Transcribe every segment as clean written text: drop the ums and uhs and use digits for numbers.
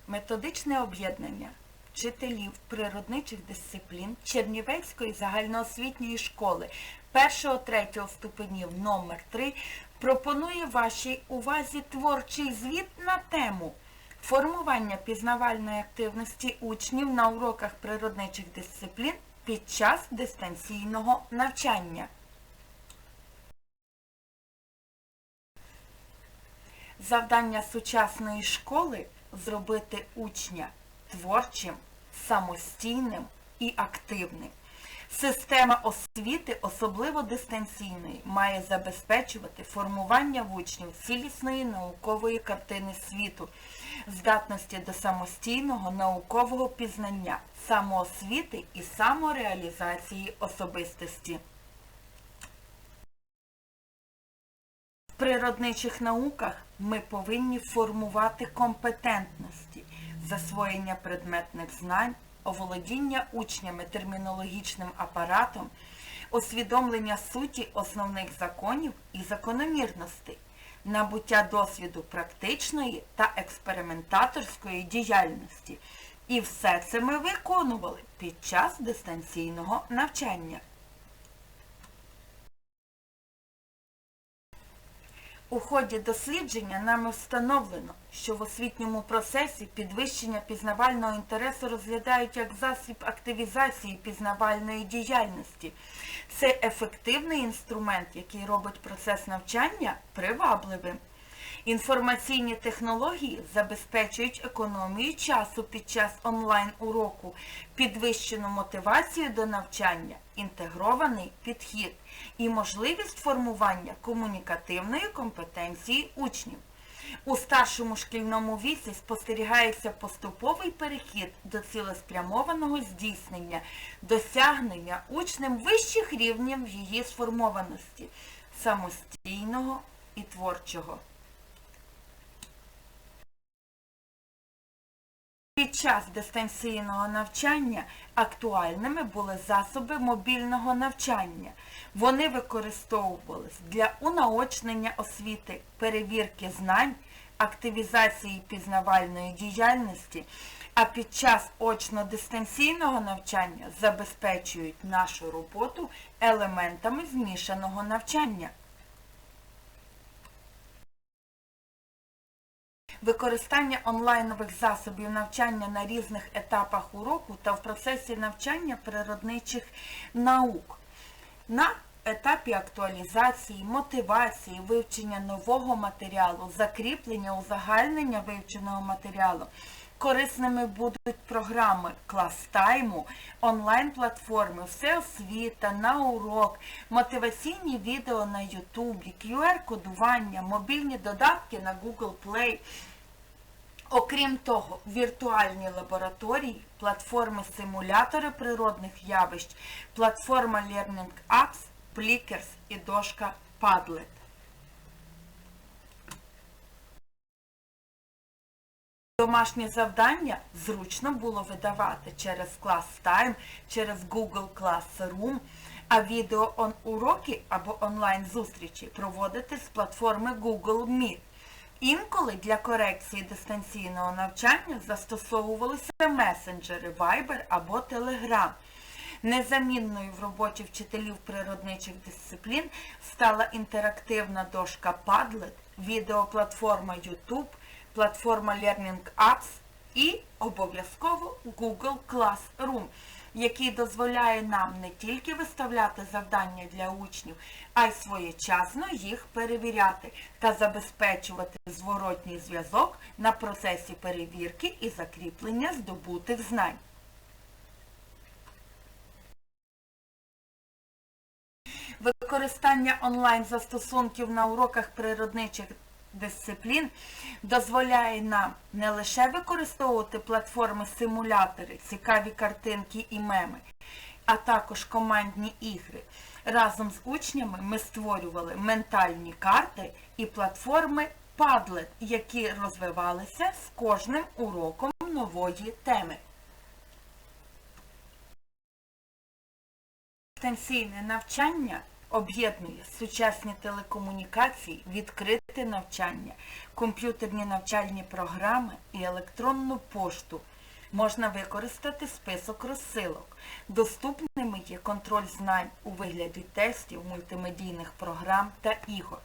Методичне об'єднання вчителів природничих дисциплін Чернівецької загальноосвітньої школи 1-3 ступенів номер 3 пропонує вашій увазі творчий звіт на тему формування пізнавальної активності учнів на уроках природничих дисциплін під час дистанційного навчання. Завдання сучасної школи – зробити учня творчим, самостійним і активним. Система освіти, особливо дистанційної, має забезпечувати формування в учнів цілісної наукової картини світу, здатності до самостійного наукового пізнання, самоосвіти і самореалізації особистості. В природничих науках ми повинні формувати компетентності, засвоєння предметних знань, оволодіння учнями термінологічним апаратом, усвідомлення суті основних законів і закономірностей, набуття досвіду практичної та експериментаторської діяльності. І все це ми виконували під час дистанційного навчання. У ході дослідження нами встановлено, що в освітньому процесі підвищення пізнавального інтересу розглядають як засіб активізації пізнавальної діяльності. Це ефективний інструмент, який робить процес навчання привабливим. Інформаційні технології забезпечують економію часу під час онлайн-уроку, підвищену мотивацію до навчання, інтегрований підхід і можливість формування комунікативної компетенції учнів. У старшому шкільному віці спостерігається поступовий перехід до цілеспрямованого здійснення, досягнення учнем вищих рівнів її сформованості, самостійного і творчого. Під час дистанційного навчання актуальними були засоби мобільного навчання. Вони використовувались для унаочнення освіти, перевірки знань, активізації пізнавальної діяльності, а під час очно-дистанційного навчання забезпечують нашу роботу елементами змішаного навчання. Використання онлайнових засобів навчання на різних етапах уроку та в процесі навчання природничих наук. На етапі актуалізації, мотивації, вивчення нового матеріалу, закріплення, узагальнення вивченого матеріалу. Корисними будуть програми клас-тайму, онлайн-платформи, всеосвіта, на урок, мотиваційні відео на YouTube, QR-кодування, мобільні додатки на Google Play. Окрім того, віртуальні лабораторії, платформи-симулятори природних явищ, платформа Learning Apps, Plickers і дошка Padlet. Домашнє завдання зручно було видавати через ClassTime, через Google Classroom, а відеоуроки або онлайн-зустрічі проводити з платформи Google Meet. Інколи для корекції дистанційного навчання застосовувалися месенджери Viber або Telegram. Незамінною в роботі вчителів природничих дисциплін стала інтерактивна дошка Padlet, відеоплатформа YouTube, платформа Learning Apps і обов'язково Google Classroom, який дозволяє нам не тільки виставляти завдання для учнів, а й своєчасно їх перевіряти та забезпечувати зворотній зв'язок на процесі перевірки і закріплення здобутих знань. Використання онлайн-застосунків на уроках природничих дисциплін дозволяє нам не лише використовувати платформи-симулятори, цікаві картинки і меми, а також командні ігри. Разом з учнями ми створювали ментальні карти і платформи Padlet, які розвивалися з кожним уроком нової теми. Дистанційне навчання об'єднує сучасні телекомунікації, відкрите навчання, комп'ютерні навчальні програми і електронну пошту. Можна використати список розсилок. Доступними є контроль знань у вигляді тестів, мультимедійних програм та ігор.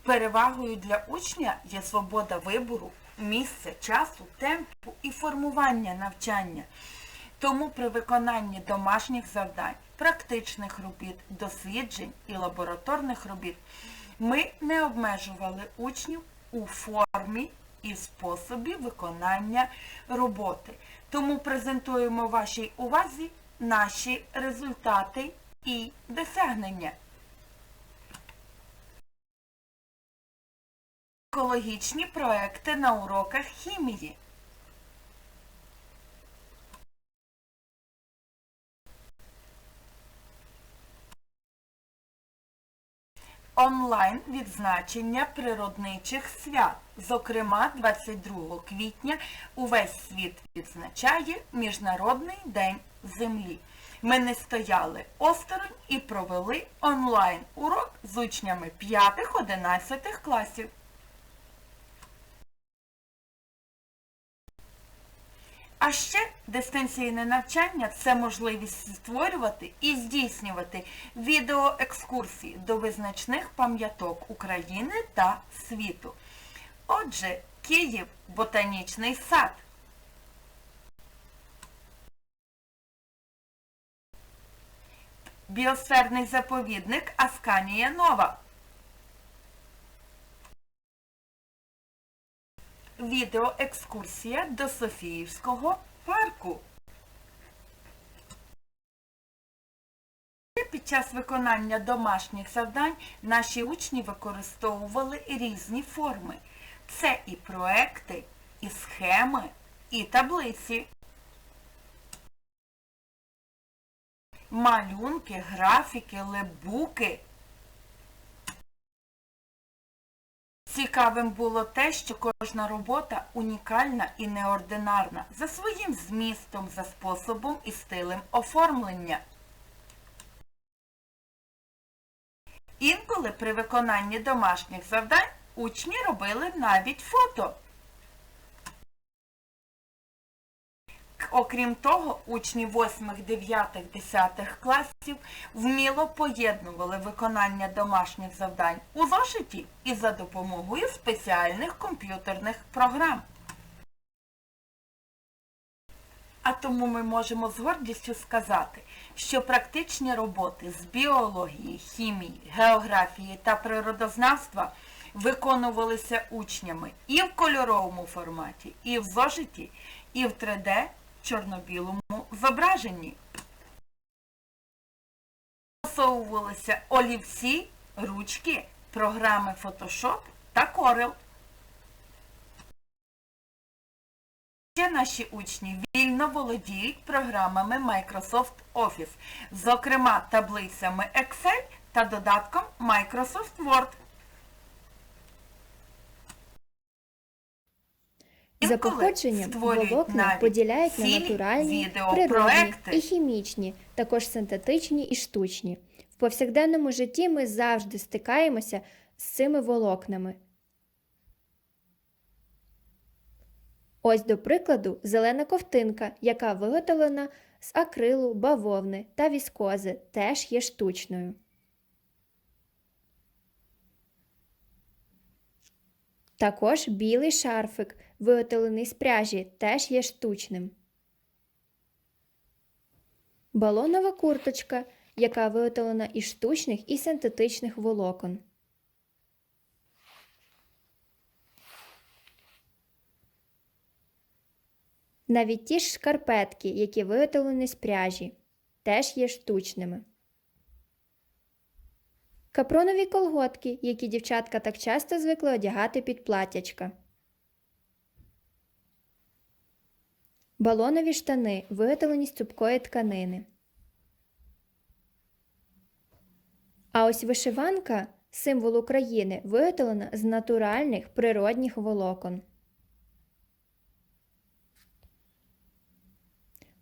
Перевагою для учня є свобода вибору, місця, часу, темпу і формування навчання. Тому при виконанні домашніх завдань, практичних робіт, досліджень і лабораторних робіт ми не обмежували учнів у формі і способі виконання роботи. Тому презентуємо вашій увазі наші результати і досягнення. Екологічні проекти на уроках хімії. Онлайн відзначення природничих свят. Зокрема, 22 квітня увесь світ відзначає Міжнародний день Землі. Ми не стояли осторонь і провели онлайн-урок з учнями 5-11 класів. А ще дистанційне навчання – це можливість створювати і здійснювати відеоекскурсії до визначних пам'яток України та світу. Отже, Київ – ботанічний сад. Біосферний заповідник Асканія Нова. Відеоекскурсія до Софіївського парку. Під час виконання домашніх завдань наші учні використовували різні форми. Це і проекти, і схеми, і таблиці. Малюнки, графіки, лепбуки. Цікавим було те, що кожна робота унікальна і неординарна за своїм змістом, за способом і стилем оформлення. Інколи при виконанні домашніх завдань учні робили навіть фото. Окрім того, учні 8, 9, 10 класів вміло поєднували виконання домашніх завдань у зошиті і за допомогою спеціальних комп'ютерних програм. А тому ми можемо з гордістю сказати, що практичні роботи з біології, хімії, географії та природознавства виконувалися учнями і в кольоровому форматі, і в зошиті, і в 3D чорно-білому зображенні. Застосовувалися олівці, ручки, програми Photoshop та Corel. Ще наші учні вільно володіють програмами Microsoft Office, зокрема таблицями Excel та додатком Microsoft Word. За походженням волокна поділяють на натуральні, природні і хімічні, також синтетичні і штучні. В повсякденному житті ми завжди стикаємося з цими волокнами. Ось, до прикладу, зелена ковтинка, яка виготовлена з акрилу, бавовни та віскози, теж є штучною. Також білий шарфик, виготовлений з пряжі, теж є штучним. Балонова курточка, яка виготовлена із штучних і синтетичних волокон. Навіть ті ж шкарпетки, які виготовлені з пряжі, теж є штучними. Капронові колготки, які дівчатка так часто звикли одягати під платтячка. Балонові штани, виготовлені з цупкої тканини. А ось вишиванка, символ України, виготовлена з натуральних природних волокон.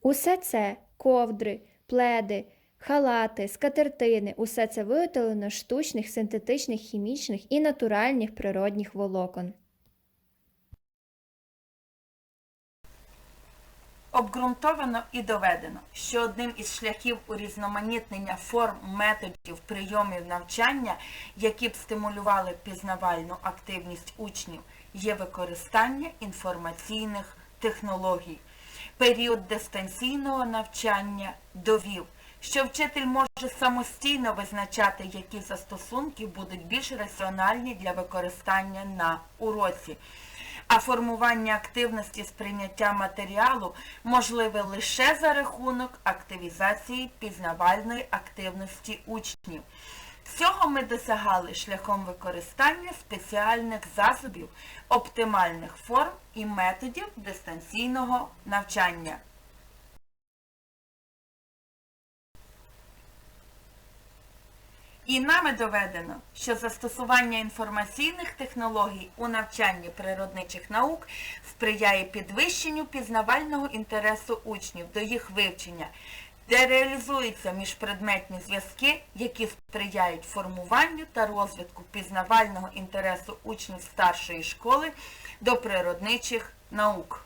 Усе це – ковдри, пледи, халати, скатертини – усе це виготовлено з штучних, синтетичних, хімічних і натуральних природних волокон. Обґрунтовано і доведено, що одним із шляхів урізноманітнення форм, методів, прийомів навчання, які б стимулювали пізнавальну активність учнів, є використання інформаційних технологій. Період дистанційного навчання довів, що вчитель може самостійно визначати, які застосунки будуть більш раціональні для використання на уроці. А формування активності сприйняття матеріалу можливе лише за рахунок активізації пізнавальної активності учнів. Цього ми досягали шляхом використання спеціальних засобів, оптимальних форм і методів дистанційного навчання. І нами доведено, що застосування інформаційних технологій у навчанні природничих наук сприяє підвищенню пізнавального інтересу учнів до їх вивчення, де реалізуються міжпредметні зв'язки, які сприяють формуванню та розвитку пізнавального інтересу учнів старшої школи до природничих наук.